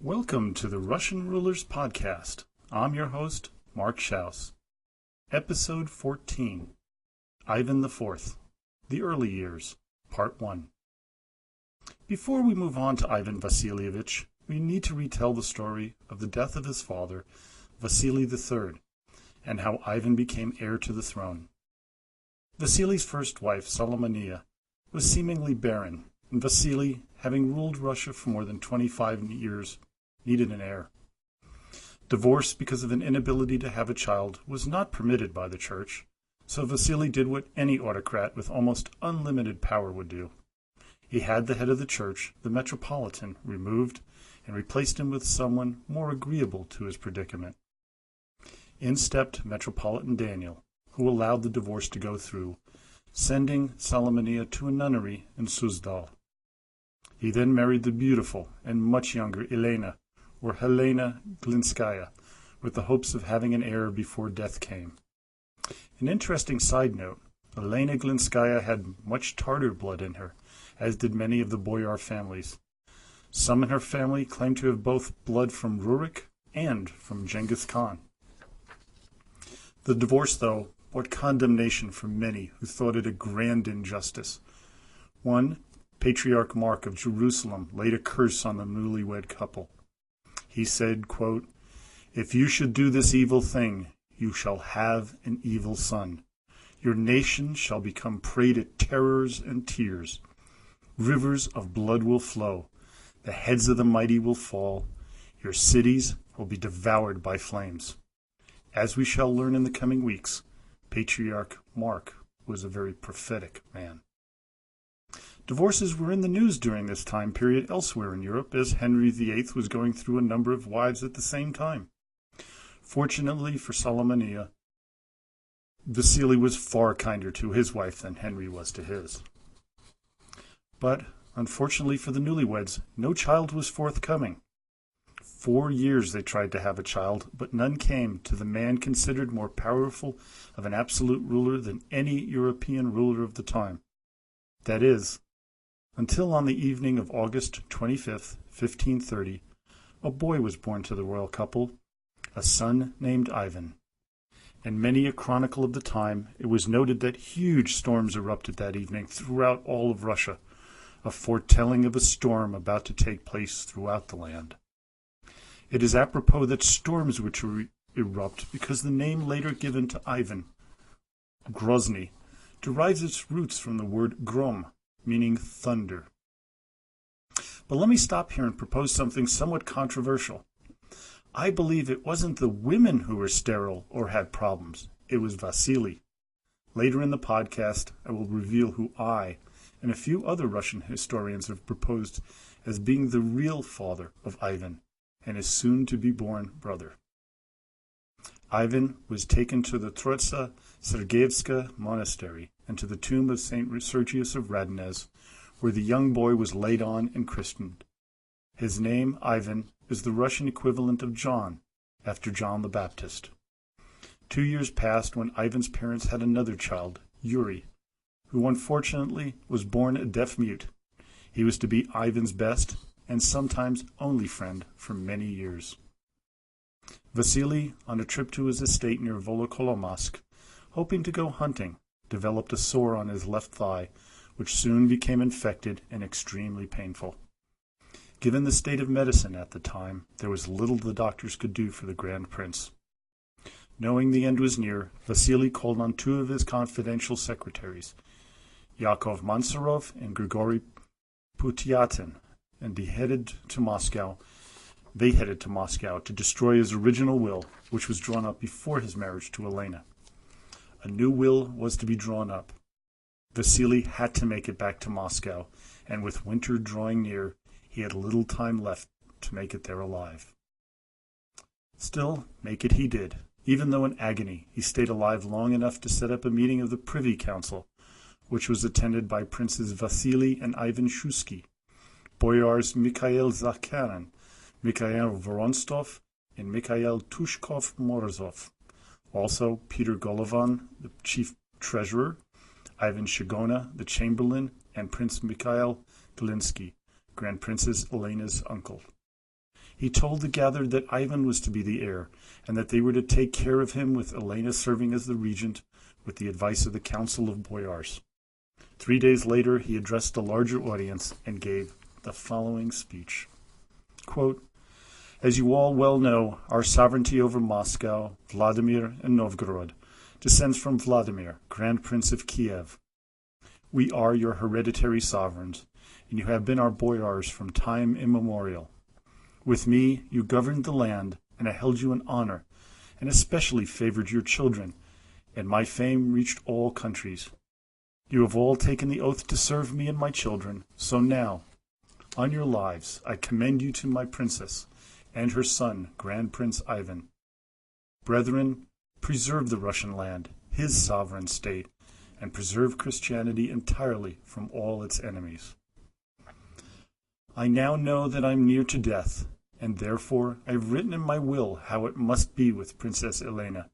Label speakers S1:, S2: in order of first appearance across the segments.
S1: Welcome to the Russian Rulers Podcast. I'm your host, Mark Schaus. Episode 14, Ivan IV, The Early Years, Part 1. Before we move on to Ivan Vasilievich, we need to retell the story of the death of his father, Vasily III, and how Ivan became heir to the throne. Vasily's first wife, Solomonia, was seemingly barren, and Vasily, having ruled Russia for more than 25 years, needed an heir. Divorce because of an inability to have a child was not permitted by the church, so Vasily did what any autocrat with almost unlimited power would do. He had the head of the church, the Metropolitan, removed and replaced him with someone more agreeable to his predicament. In stepped Metropolitan Daniel, who allowed the divorce to go through, sending Solomonia to a nunnery in Suzdal. He then married the beautiful and much younger Elena, or Helena Glinskaya, with the hopes of having an heir before death came. An interesting side note, Helena Glinskaya had much Tartar blood in her, as did many of the boyar families. Some in her family claimed to have both blood from Rurik and from Genghis Khan. The divorce, though, brought condemnation from many who thought it a grand injustice. One, Patriarch Mark of Jerusalem, laid a curse on the newlywed couple. He said, quote, "If you should do this evil thing, you shall have an evil son. Your nation shall become prey to terrors and tears. Rivers of blood will flow. The heads of the mighty will fall. Your cities will be devoured by flames." As we shall learn in the coming weeks, Patriarch Mark was a very prophetic man. Divorces were in the news during this time period elsewhere in Europe, as Henry VIII was going through a number of wives at the same time. Fortunately for Solomonia, Vasily was far kinder to his wife than Henry was to his. But, unfortunately for the newlyweds, no child was forthcoming. 4 years they tried to have a child, but none came to the man considered more powerful of an absolute ruler than any European ruler of the time. That is, until on the evening of August 25th, 1530, a boy was born to the royal couple, a son named Ivan. In many a chronicle of the time, it was noted that huge storms erupted that evening throughout all of Russia, a foretelling of a storm about to take place throughout the land. It is apropos that storms were to erupt because the name later given to Ivan, Grozny, derives its roots from the word grom, meaning thunder. But let me stop here and propose something somewhat controversial. I believe it wasn't the women who were sterile or had problems. It was Vasily. Later in the podcast, I will reveal who I and a few other Russian historians have proposed as being the real father of Ivan and his soon-to-be-born brother. Ivan was taken to the Troitsa Sergeyevska monastery and to the tomb of St. Sergius of Radonez, where the young boy was laid on and christened. His name, Ivan, is the Russian equivalent of John, after John the Baptist. 2 years passed when Ivan's parents had another child, Yuri, who unfortunately was born a deaf-mute. He was to be Ivan's best and sometimes only friend for many years. Vasily, on a trip to his estate near Volokolomask, hoping to go hunting, developed a sore on his left thigh, which soon became infected and extremely painful. Given the state of medicine at the time, there was little the doctors could do for the Grand Prince. Knowing the end was near, Vasily called on 2 of his confidential secretaries, Yakov Mansurov and Grigory Putyatin, and they headed to Moscow to destroy his original will, which was drawn up before his marriage to Elena. A new will was to be drawn up. Vasily had to make it back to Moscow, and with winter drawing near, he had little time left to make it there alive. Still, make it he did. Even though in agony, he stayed alive long enough to set up a meeting of the Privy Council, which was attended by Princes Vasily and Ivan Shusky, Boyars Mikhail Zakharin, Mikhail Vorontsov, and Mikhail Tushkov-Morozov. Also, Peter Golovin, the chief treasurer, Ivan Shigona, the chamberlain, and Prince Mikhail Galinsky, Grand Princess Elena's uncle. He told the gathered that Ivan was to be the heir, and that they were to take care of him, with Elena serving as the regent, with the advice of the Council of Boyars. 3 days later he addressed a larger audience and gave the following speech. Quote, "As you all well know, our sovereignty over Moscow, Vladimir, and Novgorod descends from Vladimir, Grand Prince of Kiev. We are your hereditary sovereigns, and you have been our boyars from time immemorial. With me you governed the land, and I held you in honor, and especially favored your children, and my fame reached all countries. You have all taken the oath to serve me and my children, so now, on your lives, I commend you to my princess and her son, Grand Prince Ivan. Brethren, preserve the Russian land, his sovereign state, and preserve Christianity entirely from all its enemies. I now know that I am near to death, and therefore I have written in my will how it must be with Princess Elena,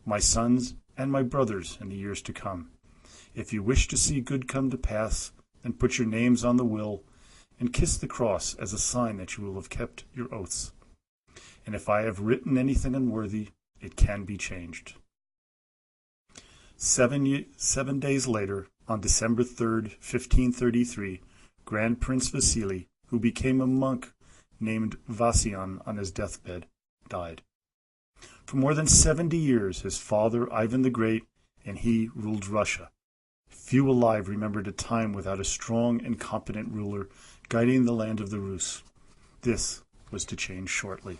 S1: my sons, and my brothers in the years to come. If you wish to see good come to pass, then put your names on the will, and kiss the cross as a sign that you will have kept your oaths. And if I have written anything unworthy, it can be changed." 7 days later, on December 3rd, 1533, Grand Prince Vasily, who became a monk named Vassian on his deathbed, died. For more than 70 years, his father, Ivan the Great, and he ruled Russia. Few alive remembered a time without a strong and competent ruler guiding the land of the Rus. This was to change shortly.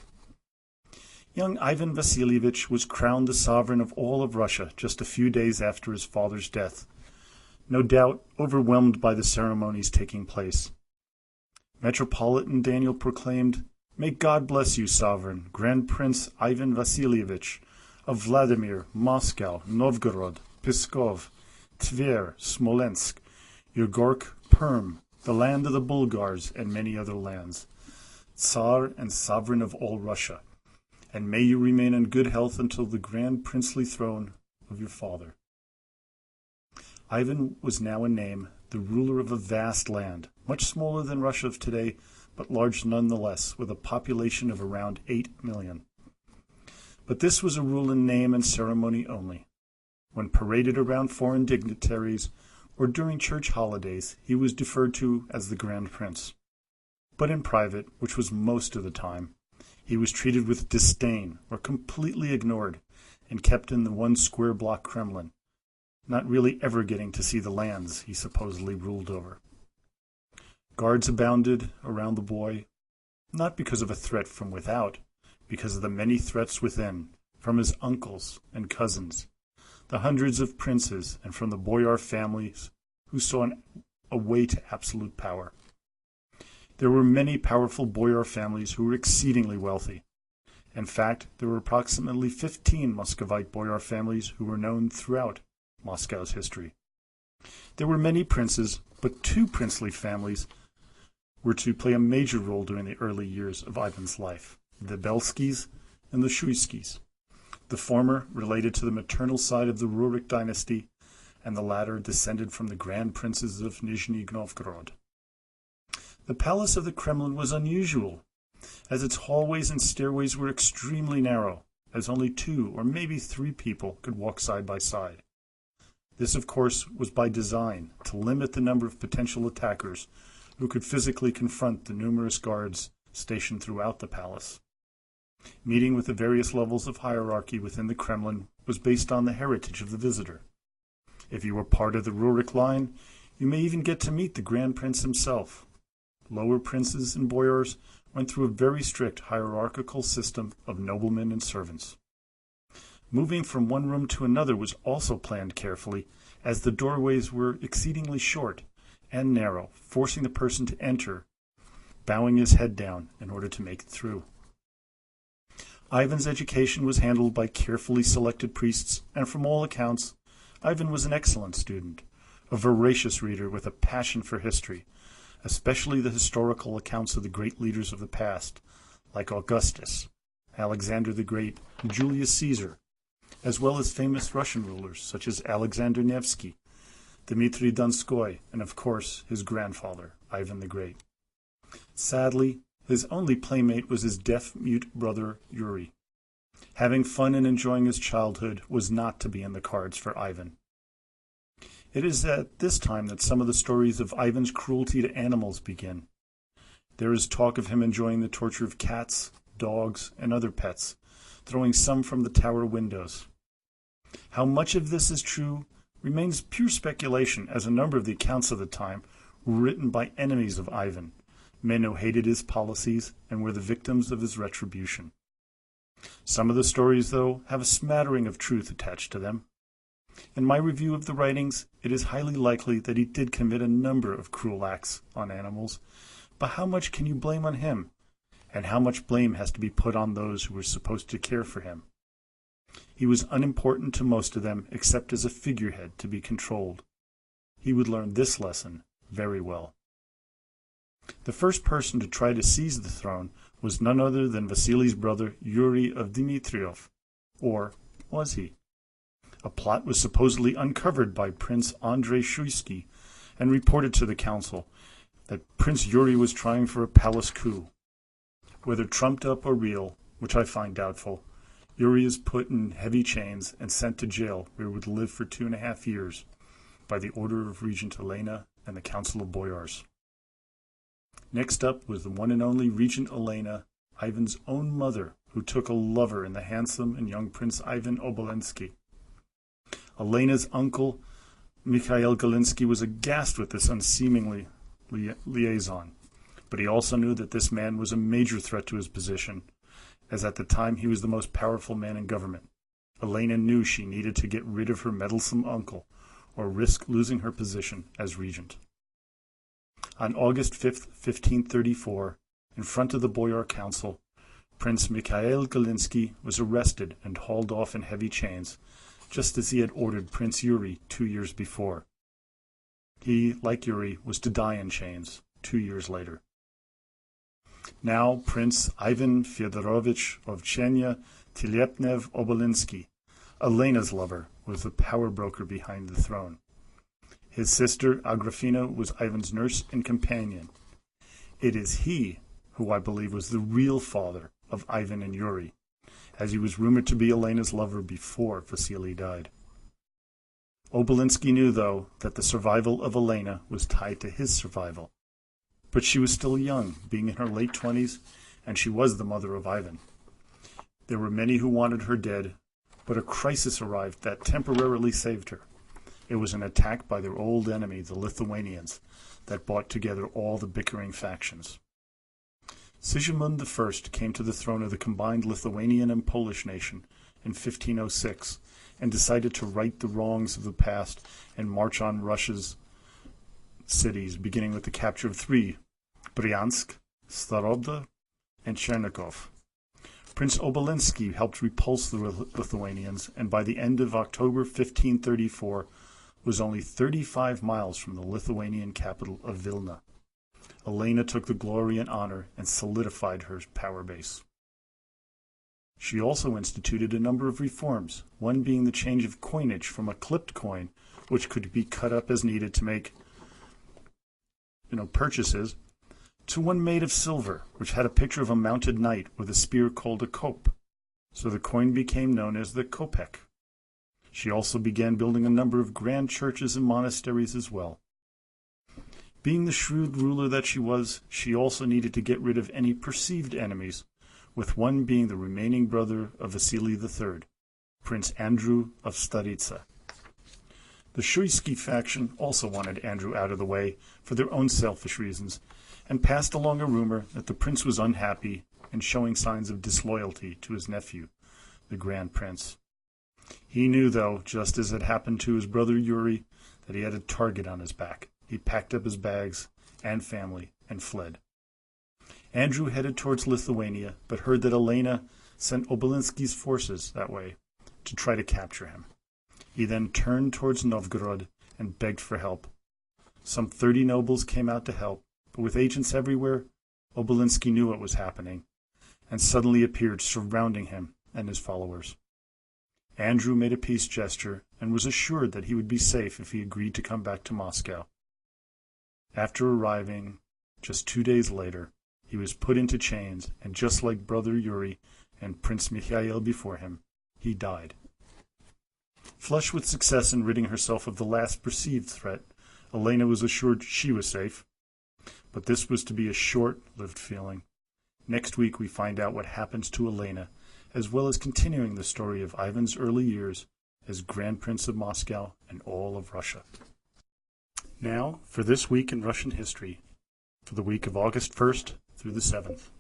S1: Young Ivan Vasilievich was crowned the sovereign of all of Russia just a few days after his father's death, no doubt overwhelmed by the ceremonies taking place. Metropolitan Daniel proclaimed, "May God bless you, sovereign, Grand Prince Ivan Vasilievich, of Vladimir, Moscow, Novgorod, Pskov, Tver, Smolensk, Yegork, Perm, the land of the Bulgars, and many other lands, Tsar and sovereign of all Russia, and may you remain in good health until the grand princely throne of your father." Ivan was now a name, the ruler of a vast land, much smaller than Russia of today, but large nonetheless, with a population of around 8 million. But this was a rule in name and ceremony only. When paraded around foreign dignitaries, or during church holidays, he was deferred to as the Grand Prince. But in private, which was most of the time, he was treated with disdain or completely ignored, and kept in the one square block Kremlin, not really ever getting to see the lands he supposedly ruled over. Guards abounded around the boy, not because of a threat from without, because of the many threats within, from his uncles and cousins, the hundreds of princes, and from the boyar families who saw a way to absolute power. There were many powerful boyar families who were exceedingly wealthy. In fact, there were approximately 15 Muscovite boyar families who were known throughout Moscow's history. There were many princes, but 2 princely families were to play a major role during the early years of Ivan's life, the Belskis and the Shuiskis. The former related to the maternal side of the Rurik dynasty, and the latter descended from the grand princes of Nizhny Novgorod. The palace of the Kremlin was unusual, as its hallways and stairways were extremely narrow, as only 2 or maybe 3 people could walk side by side. This, of course, was by design, to limit the number of potential attackers who could physically confront the numerous guards stationed throughout the palace. Meeting with the various levels of hierarchy within the Kremlin was based on the heritage of the visitor. If you were part of the Rurik line, you may even get to meet the Grand Prince himself. Lower princes and boyars went through a very strict hierarchical system of noblemen and servants. Moving from one room to another was also planned carefully, as the doorways were exceedingly short and narrow, forcing the person to enter, bowing his head down in order to make it through. Ivan's education was handled by carefully selected priests, and from all accounts, Ivan was an excellent student, a voracious reader with a passion for history, especially the historical accounts of the great leaders of the past, like Augustus, Alexander the Great, and Julius Caesar, as well as famous Russian rulers such as Alexander Nevsky, Dmitry Donskoy, and of course his grandfather, Ivan the Great. Sadly, His only playmate was his deaf-mute brother Yuri. Having fun and enjoying his childhood was not to be in the cards for Ivan. It is at this time that some of the stories of Ivan's cruelty to animals begin. There is talk of him enjoying the torture of cats, dogs, and other pets, throwing some from the tower windows. How much of this is true remains pure speculation, as a number of the accounts of the time were written by enemies of Ivan, men who hated his policies and were the victims of his retribution. Some of the stories, though, have a smattering of truth attached to them. In my review of the writings, it is highly likely that he did commit a number of cruel acts on animals, but how much can you blame on him, and how much blame has to be put on those who were supposed to care for him? He was unimportant to most of them, except as a figurehead to be controlled. He would learn this lesson very well. The first person to try to seize the throne was none other than Vasily's brother Yuri of Dmitriev, or was he? A plot was supposedly uncovered by Prince Andrei Shuisky and reported to the council that Prince Yuri was trying for a palace coup. Whether trumped up or real, which I find doubtful, Yuri is put in heavy chains and sent to jail, where he would live for 2.5 years, by the order of Regent Elena and the Council of Boyars. Next up was the one and only Regent Elena, Ivan's own mother, who took a lover in the handsome and young Prince Ivan Obolensky. Elena's uncle, Mikhail Galinsky, was aghast with this unseemly liaison, but he also knew that this man was a major threat to his position, as at the time he was the most powerful man in government. Elena knew she needed to get rid of her meddlesome uncle, or risk losing her position as regent. On August 5th, 1534, in front of the Boyar Council, Prince Mikhail Galinsky was arrested and hauled off in heavy chains, just as he had ordered Prince Yuri 2 years before. He, like Yuri, was to die in chains 2 years later. Now Prince Ivan Fyodorovich Ovchenya Telepnev Obolinsky, Elena's lover, was the power broker behind the throne. His sister Agrafena was Ivan's nurse and companion. It is he who I believe was the real father of Ivan and Yuri, as he was rumored to be Elena's lover before Vasily died. Obolinsky knew, though, that the survival of Elena was tied to his survival. But she was still young, being in her late 20s, and she was the mother of Ivan. There were many who wanted her dead, but a crisis arrived that temporarily saved her. It was an attack by their old enemy, the Lithuanians, that brought together all the bickering factions. Sigismund I came to the throne of the combined Lithuanian and Polish nation in 1506 and decided to right the wrongs of the past and march on Russia's cities, beginning with the capture of 3, Bryansk, Staroda, and Chernigov. Prince Obolinsky helped repulse the Lithuanians, and by the end of October 1534 was only 35 miles from the Lithuanian capital of Vilna. Elena took the glory and honor and solidified her power base. She also instituted a number of reforms, one being the change of coinage from a clipped coin, which could be cut up as needed to make purchases, to one made of silver, which had a picture of a mounted knight with a spear called a cope. So the coin became known as the kopek. She also began building a number of grand churches and monasteries as well. Being the shrewd ruler that she was, she also needed to get rid of any perceived enemies, with one being the remaining brother of Vasily III, Prince Andrew of Staritsa. The Shuisky faction also wanted Andrew out of the way for their own selfish reasons, and passed along a rumor that the prince was unhappy and showing signs of disloyalty to his nephew, the Grand Prince. He knew, though, just as had happened to his brother Yuri, that he had a target on his back. He packed up his bags and family and fled. Andrew headed towards Lithuania, but heard that Elena sent Obolinsky's forces that way to try to capture him. He then turned towards Novgorod and begged for help. Some 30 nobles came out to help, but with agents everywhere, Obolinsky knew what was happening, and suddenly appeared surrounding him and his followers. Andrew made a peace gesture and was assured that he would be safe if he agreed to come back to Moscow. After arriving, just 2 days later, he was put into chains, and just like Brother Yuri and Prince Mikhail before him, he died. Flushed with success in ridding herself of the last perceived threat, Elena was assured she was safe. But this was to be a short-lived feeling. Next week we find out what happens to Elena, as well as continuing the story of Ivan's early years as Grand Prince of Moscow and all of Russia. Now, for this week in Russian history, for the week of August 1st through the 7th.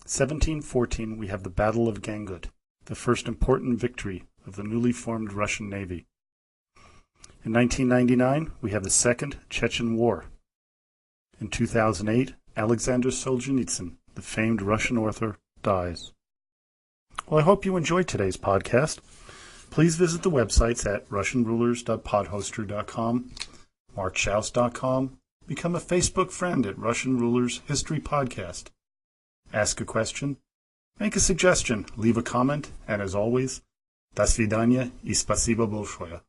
S1: 1714, we have the Battle of Gangut, the first important victory of the newly formed Russian Navy. In 1999, we have the Second Chechen War. In 2008, Alexander Solzhenitsyn, the famed Russian author, dies. Well, I hope you enjoyed today's podcast. Please visit the websites at russianrulers.podhoster.com, markschaus.com, become a Facebook friend at Russian Rulers History Podcast. Ask a question, make a suggestion, leave a comment, and as always, до свидания и спасибо большое.